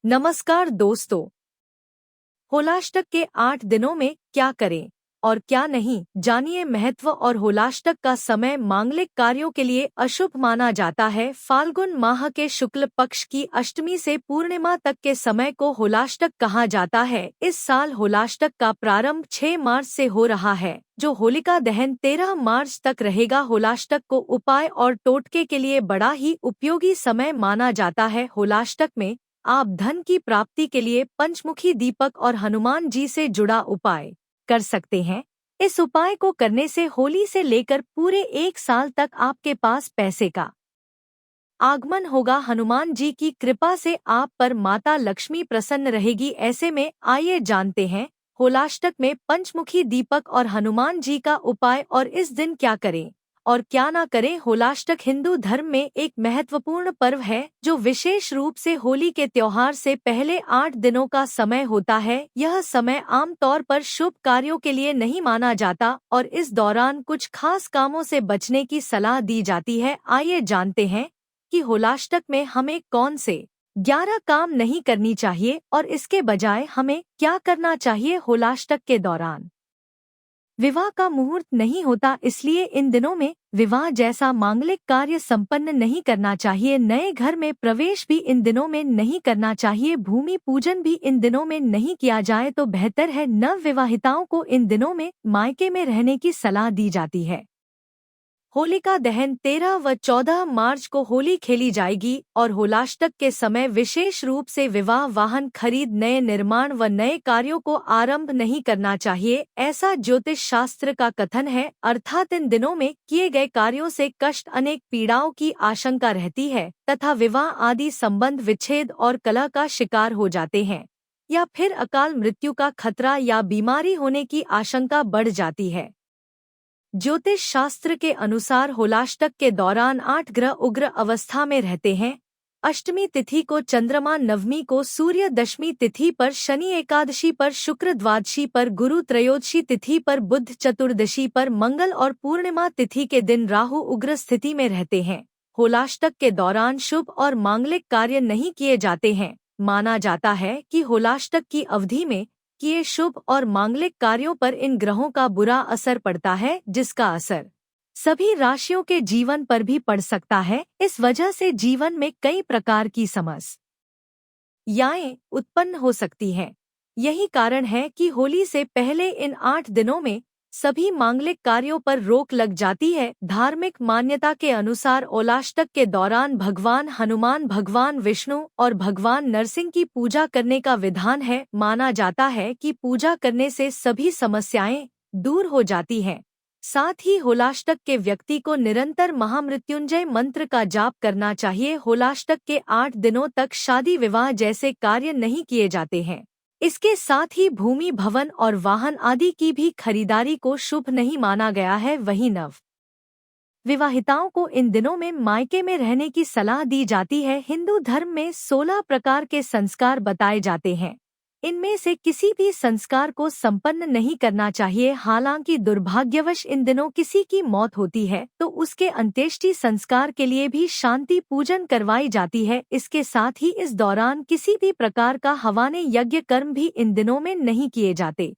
नमस्कार दोस्तों। होलाष्टक के 8 दिनों में क्या करें और क्या नहीं, जानिए महत्व। और होलाष्टक का समय मांगलिक कार्यों के लिए अशुभ माना जाता है। फाल्गुन माह के शुक्ल पक्ष की अष्टमी से पूर्णिमा तक के समय को होलाष्टक कहा जाता है। इस साल होलाष्टक का प्रारंभ 6 मार्च से हो रहा है, जो होलिका दहन 13 मार्च तक रहेगा। होलाष्टक को उपाय और टोटके के लिए बड़ा ही उपयोगी समय माना जाता है। होलाष्टक में आप धन की प्राप्ति के लिए पंचमुखी दीपक और हनुमान जी से जुड़ा उपाय कर सकते हैं। इस उपाय को करने से होली से लेकर पूरे 1 साल तक आपके पास पैसे का आगमन होगा। हनुमान जी की कृपा से आप पर माता लक्ष्मी प्रसन्न रहेगी। ऐसे में आइए जानते हैं होलाष्टक में पंचमुखी दीपक और हनुमान जी का उपाय और इस दिन क्या करें और क्या ना करें। होलाष्टक हिंदू धर्म में एक महत्वपूर्ण पर्व है, जो विशेष रूप से होली के त्योहार से पहले 8 दिनों का समय होता है। यह समय आमतौर पर शुभ कार्यों के लिए नहीं माना जाता और इस दौरान कुछ खास कामों से बचने की सलाह दी जाती है। आइए जानते हैं कि होलाष्टक में हमें कौन से 11 काम नहीं करनी चाहिए और इसके बजाय हमें क्या करना चाहिए। होलाष्टक के दौरान विवाह का मुहूर्त नहीं होता, इसलिए इन दिनों में विवाह जैसा मांगलिक कार्य संपन्न नहीं करना चाहिए। नए घर में प्रवेश भी इन दिनों में नहीं करना चाहिए। भूमि पूजन भी इन दिनों में नहीं किया जाए तो बेहतर है। नव विवाहिताओं को इन दिनों में मायके में रहने की सलाह दी जाती है। होलिका दहन 13 व 14 मार्च को होली खेली जाएगी और होलाष्टक के समय विशेष रूप से विवाह, वाहन खरीद, नए निर्माण व नए कार्यों को आरंभ नहीं करना चाहिए, ऐसा ज्योतिष शास्त्र का कथन है। अर्थात इन दिनों में किए गए कार्यों से कष्ट, अनेक पीड़ाओं की आशंका रहती है तथा विवाह आदि संबंध विच्छेद और कलह का शिकार हो जाते हैं, या फिर अकाल मृत्यु का खतरा या बीमारी होने की आशंका बढ़ जाती है। ज्योतिष शास्त्र के अनुसार होलाष्टक के दौरान 8 ग्रह उग्र अवस्था में रहते हैं। अष्टमी तिथि को चंद्रमा, नवमी को सूर्य, दशमी तिथि पर शनि, एकादशी पर शुक्र, द्वादशी पर गुरु, त्रयोदशी तिथि पर बुध, चतुर्दशी पर मंगल और पूर्णिमा तिथि के दिन राहु उग्र स्थिति में रहते हैं। होलाष्टक के दौरान शुभ और मांगलिक कार्य नहीं किए जाते हैं। माना जाता है कि होलाष्टक की अवधि में किए शुभ और मांगलिक कार्यों पर इन ग्रहों का बुरा असर पड़ता है, जिसका असर सभी राशियों के जीवन पर भी पड़ सकता है। इस वजह से जीवन में कई प्रकार की समस्याएं उत्पन्न हो सकती हैं। यही कारण है कि होली से पहले इन 8 दिनों में सभी मांगलिक कार्यों पर रोक लग जाती है। धार्मिक मान्यता के अनुसार होलाष्टक के दौरान भगवान हनुमान, भगवान विष्णु और भगवान नरसिंह की पूजा करने का विधान है। माना जाता है कि पूजा करने से सभी समस्याएं दूर हो जाती हैं। साथ ही होलाष्टक के व्यक्ति को निरंतर महामृत्युंजय मंत्र का जाप करना चाहिए। होलाष्टक के 8 दिनों तक शादी, विवाह जैसे कार्य नहीं किए जाते हैं। इसके साथ ही भूमि, भवन और वाहन आदि की भी खरीदारी को शुभ नहीं माना गया है। वहीं नव विवाहिताओं को इन दिनों में मायके में रहने की सलाह दी जाती है। हिंदू धर्म में 16 प्रकार के संस्कार बताए जाते हैं। इनमें से किसी भी संस्कार को संपन्न नहीं करना चाहिए। हालांकि दुर्भाग्यवश इन दिनों किसी की मौत होती है तो उसके अंत्येष्टि संस्कार के लिए भी शांति पूजन करवाई जाती है। इसके साथ ही इस दौरान किसी भी प्रकार का हवाने यज्ञ कर्म भी इन दिनों में नहीं किए जाते।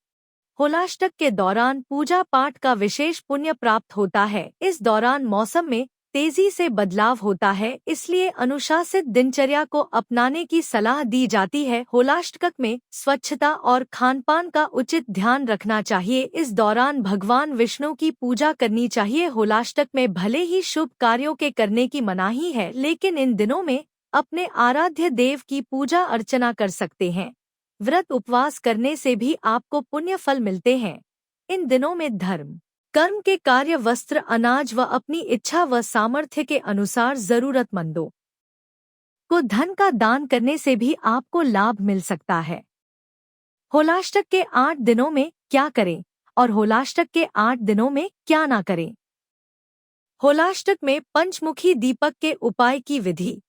होलाष्टक के दौरान पूजा पाठ का विशेष पुण्य प्राप्त होता है। इस दौरान मौसम में तेजी से बदलाव होता है, इसलिए अनुशासित दिनचर्या को अपनाने की सलाह दी जाती है। होलाष्टक में स्वच्छता और खानपान का उचित ध्यान रखना चाहिए। इस दौरान भगवान विष्णु की पूजा करनी चाहिए। होलाष्टक में भले ही शुभ कार्यों के करने की मनाही है, लेकिन इन दिनों में अपने आराध्य देव की पूजा अर्चना कर सकते हैं। व्रत उपवास करने से भी आपको पुण्य फल मिलते हैं। इन दिनों में धर्म कर्म के कार्य, वस्त्र, अनाज व अपनी इच्छा व सामर्थ्य के अनुसार जरूरतमंदों को धन का दान करने से भी आपको लाभ मिल सकता है। होलाष्टक के 8 दिनों में क्या करें और होलाष्टक के 8 दिनों में क्या ना करें। होलाष्टक में पंचमुखी दीपक के उपाय की विधि।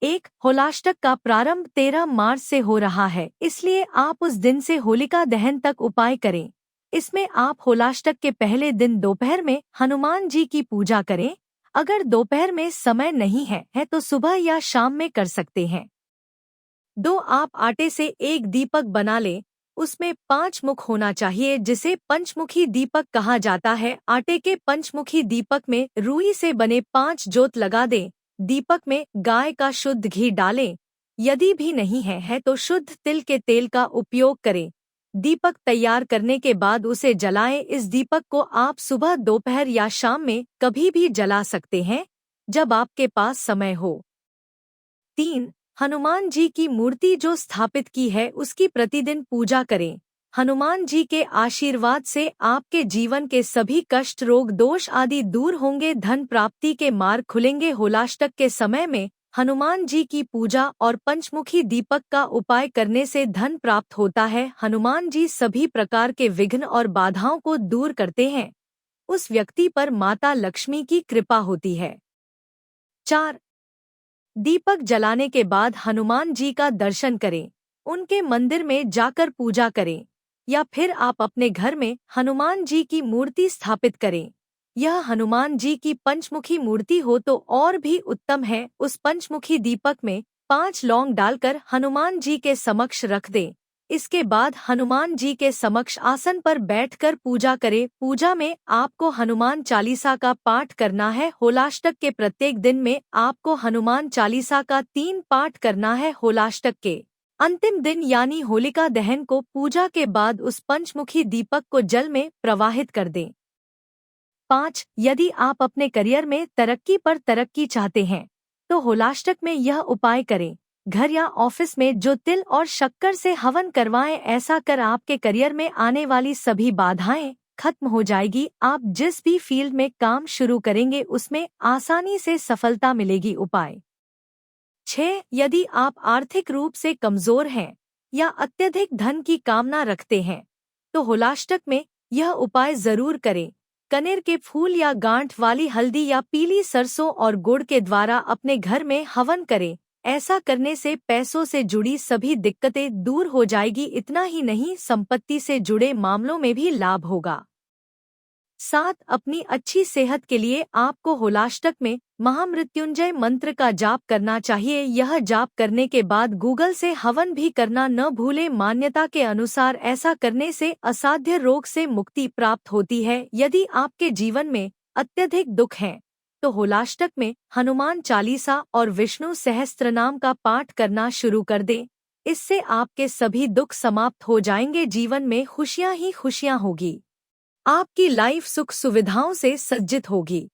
1. होलाष्टक का प्रारंभ 13 मार्च से हो रहा है, इसलिए आप उस दिन से होलिका दहन तक उपाय करें। इसमें आप होलाष्टक के पहले दिन दोपहर में हनुमान जी की पूजा करें। अगर दोपहर में समय नहीं है तो सुबह या शाम में कर सकते हैं। 2. आप आटे से एक दीपक बना लें। उसमें 5 मुख होना चाहिए, जिसे पंचमुखी दीपक कहा जाता है। आटे के पंचमुखी दीपक में रुई से बने 5 जोत लगा दें। दीपक में गाय का शुद्ध घी डालें। यदि भी नहीं है तो शुद्ध तिल के तेल का उपयोग करें। दीपक तैयार करने के बाद उसे जलाएं। इस दीपक को आप सुबह, दोपहर या शाम में कभी भी जला सकते हैं, जब आपके पास समय हो। 3. हनुमान जी की मूर्ति जो स्थापित की है उसकी प्रतिदिन पूजा करें। हनुमान जी के आशीर्वाद से आपके जीवन के सभी कष्ट, रोग, दोष आदि दूर होंगे, धन प्राप्ति के मार्ग खुलेंगे। होलाष्टक के समय में हनुमान जी की पूजा और पंचमुखी दीपक का उपाय करने से धन प्राप्त होता है। हनुमान जी सभी प्रकार के विघ्न और बाधाओं को दूर करते हैं। उस व्यक्ति पर माता लक्ष्मी की कृपा होती है। 4. दीपक जलाने के बाद हनुमान जी का दर्शन करें। उनके मंदिर में जाकर पूजा करें, या फिर आप अपने घर में हनुमान जी की मूर्ति स्थापित करें। यह हनुमान जी की पंचमुखी मूर्ति हो तो और भी उत्तम है। उस पंचमुखी दीपक में 5 लौंग डालकर हनुमान जी के समक्ष रख दें। इसके बाद हनुमान जी के समक्ष आसन पर बैठकर पूजा करें। पूजा में आपको हनुमान चालीसा का पाठ करना है। होलाष्टक के प्रत्येक दिन में आपको हनुमान चालीसा का 3 पाठ करना है। होलाष्टक के अंतिम दिन यानी होलिका दहन को पूजा के बाद उस पंचमुखी दीपक को जल में प्रवाहित कर दें। 5. यदि आप अपने करियर में तरक्की पर तरक्की चाहते हैं तो होलाष्टक में यह उपाय करें। घर या ऑफिस में जो तिल और शक्कर से हवन करवाएं। ऐसा कर आपके करियर में आने वाली सभी बाधाएं खत्म हो जाएगी। आप जिस भी फील्ड में काम शुरू करेंगे उसमें आसानी से सफलता मिलेगी। उपाय 6. यदि आप आर्थिक रूप से कमजोर हैं या अत्यधिक धन की कामना रखते हैं तो होलाष्टक में यह उपाय जरूर करें। कनेर के फूल या गांठ वाली हल्दी या पीली सरसों और गुड़ के द्वारा अपने घर में हवन करें। ऐसा करने से पैसों से जुड़ी सभी दिक्कतें दूर हो जाएगी। इतना ही नहीं, संपत्ति से जुड़े मामलों में भी लाभ होगा। 7. अपनी अच्छी सेहत के लिए आपको होलाष्टक में महामृत्युंजय मंत्र का जाप करना चाहिए। यह जाप करने के बाद गूगल से हवन भी करना न भूलें। मान्यता के अनुसार ऐसा करने से असाध्य रोग से मुक्ति प्राप्त होती है। यदि आपके जीवन में अत्यधिक दुख है तो होलाष्टक में हनुमान चालीसा और विष्णु सहस्त्रनाम का पाठ करना शुरू कर दें। इससे आपके सभी दुख समाप्त हो जाएंगे। जीवन में खुशियां ही खुशियां होगी। आपकी लाइफ सुख सुविधाओं से सज्जित होगी।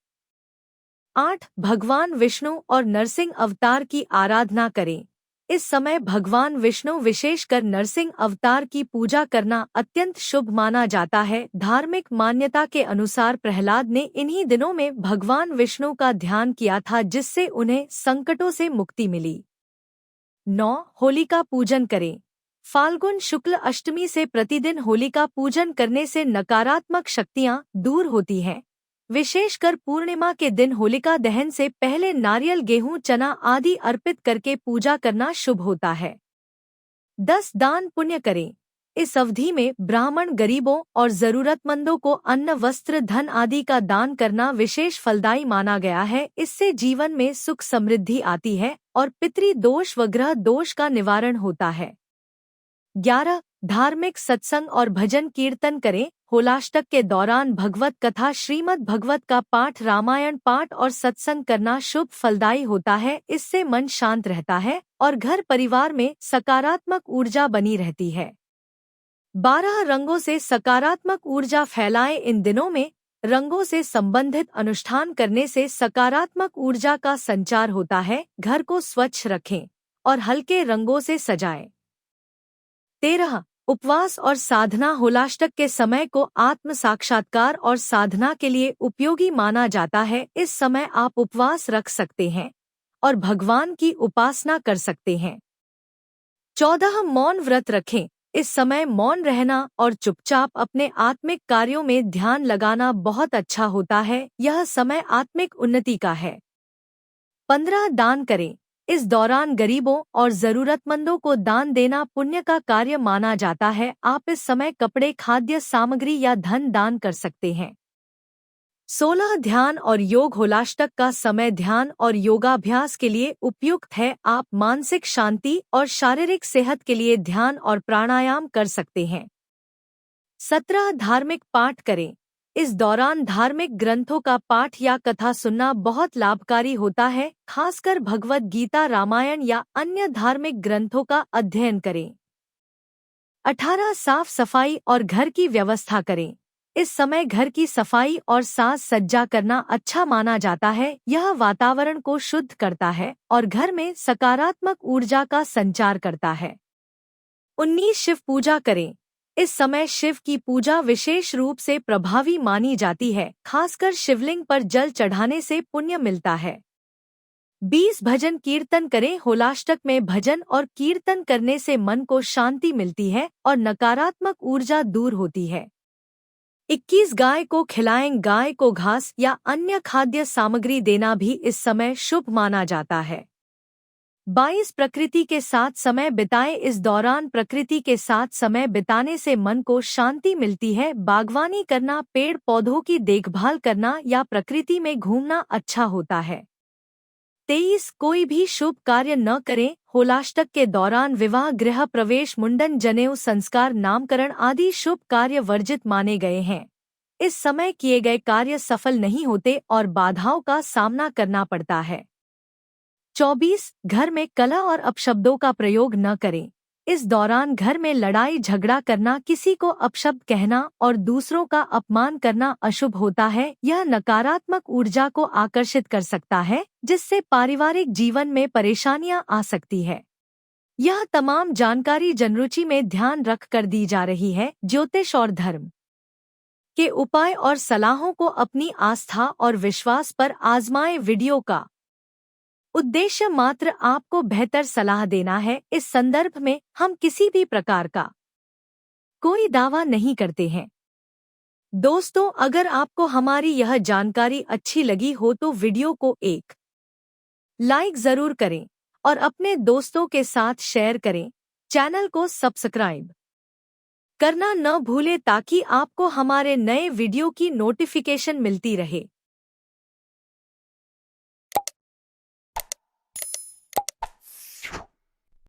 8. भगवान विष्णु और नरसिंह अवतार की आराधना करें। इस समय भगवान विष्णु, विशेषकर नरसिंह अवतार की पूजा करना अत्यंत शुभ माना जाता है। धार्मिक मान्यता के अनुसार प्रहलाद ने इन्हीं दिनों में भगवान विष्णु का ध्यान किया था, जिससे उन्हें संकटों से मुक्ति मिली। 9. होलिका पूजन करें। फाल्गुन शुक्ल अष्टमी से प्रतिदिन होलिका पूजन करने से नकारात्मक शक्तियां दूर होती हैं। विशेषकर पूर्णिमा के दिन होलिका दहन से पहले नारियल, गेहूं, चना आदि अर्पित करके पूजा करना शुभ होता है। 10. दान पुण्य करें। इस अवधि में ब्राह्मण, गरीबों और जरूरतमंदों को अन्न, वस्त्र, धन आदि का दान करना विशेष फलदायी माना गया है। इससे जीवन में सुख समृद्धि आती है और पितृ दोष व ग्रह दोष का निवारण होता है। 11. धार्मिक सत्संग और भजन कीर्तन करें। होलाष्टक के दौरान भगवत कथा, श्रीमद् भगवत का पाठ, रामायण पाठ और सत्संग करना शुभ फलदायी होता है। इससे मन शांत रहता है और घर परिवार में सकारात्मक ऊर्जा बनी रहती है। 12. रंगों से सकारात्मक ऊर्जा फैलाएं। इन दिनों में रंगों से संबंधित अनुष्ठान करने से सकारात्मक ऊर्जा का संचार होता है। घर को स्वच्छ रखें और हल्के रंगों से सजाएं। 13. उपवास और साधना। होलाष्टक के समय को आत्म साक्षात्कार और साधना के लिए उपयोगी माना जाता है। इस समय आप उपवास रख सकते हैं और भगवान की उपासना कर सकते हैं। 14. मौन व्रत रखें। इस समय मौन रहना और चुपचाप अपने आत्मिक कार्यों में ध्यान लगाना बहुत अच्छा होता है। यह समय आत्मिक उन्नति का है। 15. दान करें। इस दौरान गरीबों और जरूरतमंदों को दान देना पुण्य का कार्य माना जाता है। आप इस समय कपड़े, खाद्य सामग्री या धन दान कर सकते हैं। 16 ध्यान और योग। होलाष्टक का समय ध्यान और योगाभ्यास के लिए उपयुक्त है। आप मानसिक शांति और शारीरिक सेहत के लिए ध्यान और प्राणायाम कर सकते हैं। 17 धार्मिक पाठ करें। इस दौरान धार्मिक ग्रंथों का पाठ या कथा सुनना बहुत लाभकारी होता है, खासकर भगवद गीता, रामायण या अन्य धार्मिक ग्रंथों का अध्ययन करें। 18 साफ सफाई और घर की व्यवस्था करें। इस समय घर की सफाई और साज सज्जा करना अच्छा माना जाता है। यह वातावरण को शुद्ध करता है और घर में सकारात्मक ऊर्जा का संचार करता है। 19 शिव पूजा करें। इस समय शिव की पूजा विशेष रूप से प्रभावी मानी जाती है, खासकर शिवलिंग पर जल चढ़ाने से पुण्य मिलता है। 20 भजन कीर्तन करें। होलाष्टक में भजन और कीर्तन करने से मन को शांति मिलती है और नकारात्मक ऊर्जा दूर होती है। 21 गाय को खिलाएं। गाय को घास या अन्य खाद्य सामग्री देना भी इस समय शुभ माना जाता है। 22 प्रकृति के साथ समय बिताएं। इस दौरान प्रकृति के साथ समय बिताने से मन को शांति मिलती है। बागवानी करना, पेड़ पौधों की देखभाल करना या प्रकृति में घूमना अच्छा होता है। 23 कोई भी शुभ कार्य न करें। होलाष्टक के दौरान विवाह, गृह प्रवेश, मुंडन, जनेऊ संस्कार, नामकरण आदि शुभ कार्य वर्जित माने गए हैं। इस समय किए गए कार्य सफल नहीं होते और बाधाओं का सामना करना पड़ता है। 24 घर में कलह और अपशब्दों का प्रयोग न करें। इस दौरान घर में लड़ाई झगड़ा करना, किसी को अपशब्द कहना और दूसरों का अपमान करना अशुभ होता है। यह नकारात्मक ऊर्जा को आकर्षित कर सकता है, जिससे पारिवारिक जीवन में परेशानियां आ सकती है। यह तमाम जानकारी जनरुचि में ध्यान रख कर दी जा रही है। ज्योतिष और धर्म के उपाय और सलाहों को अपनी आस्था और विश्वास पर आजमाएं। वीडियो का उद्देश्य मात्र आपको बेहतर सलाह देना है। इस संदर्भ में हम किसी भी प्रकार का कोई दावा नहीं करते हैं। दोस्तों, अगर आपको हमारी यह जानकारी अच्छी लगी हो तो वीडियो को एक लाइक जरूर करें और अपने दोस्तों के साथ शेयर करें। चैनल को सब्सक्राइब करना न भूलें ताकि आपको हमारे नए वीडियो की नोटिफिकेशन मिलती रहे।